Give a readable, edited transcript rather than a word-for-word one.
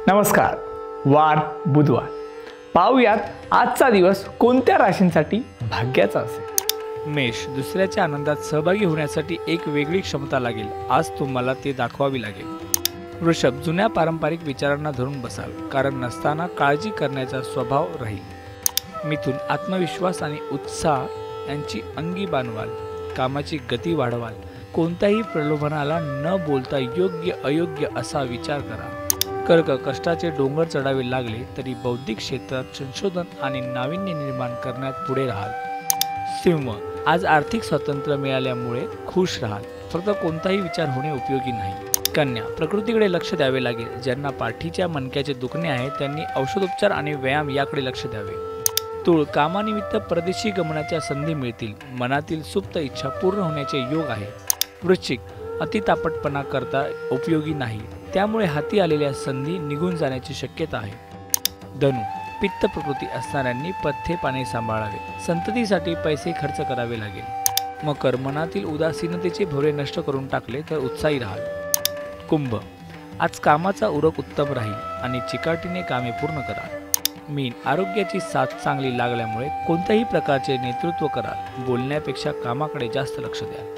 नमस्कार. वार बुधवार. पाहूयात आजचा दिवस कोणत्या राशींसाठी भाग्याचा असेल. मेष, दुसऱ्याच्या आनंदात सहभागी होण्यासाठी एक वेगळी क्षमता लागेल. आज तुम्हाला ते दाखवावी लागेल. वृषभ, जुन्या पारंपरिक विचारांना धरून बसाल, कारण नसताना काळजी करण्याचा स्वभाव राहील. मिथुन, आत्मविश्वास आणि उत्साह यांची अंगी बांधवाल. कामाची गती वाढवाल. कोणत्याही प्रलोभनाला न बोलता योग्य अयोग्य असा विचार करा. कर्क, कष्टाचे डोंगर चढावे लागले तरी बौद्धिक क्षेत्रात संशोधन आणि नाविन्य निर्माण करण्यात पुढे राहाल. सिंह, आज आर्थिक स्वातंत्र्य मिळाल्यामुळे खुश राहाल. फक्त कोणताही विचार होणे उपयोगी नाही. कन्या, प्रकृतीकडे लक्ष द्यावे लागेल. ज्यांना पाठीच्या मणक्याचे दुखणे आहे त्यांनी औषधोपचार आणि व्यायाम याकडे लक्ष द्यावे. तुळ, कामानिमित्त परदेशी गमनाच्या संधी मिळतील. मनातील सुप्त इच्छा पूर्ण होण्याचे योग आहे. वृश्चिक, अतितापटपणा करता उपयोगी नाही, त्यामुळे हाती आलेल्या संधी निघून जाण्याची शक्यता आहे. धनु, पित्त प्रकृती असणाऱ्यांनी पथ्य पाणी सांभाळावे. संततीसाठी पैसे खर्च करावे लागेल. मकर, मनातील उदासीनतेचे भोरे नष्ट करून टाकले तर उत्साही राहाल. कुंभ, आज कामाचा उरक उत्तम राहील आणि चिकाटीने कामे पूर्ण करा. मीन, आरोग्याची साथ चांगली लागल्यामुळे कोणत्याही प्रकारचे नेतृत्व कराल. बोलण्यापेक्षा कामाकडे जास्त लक्ष द्या.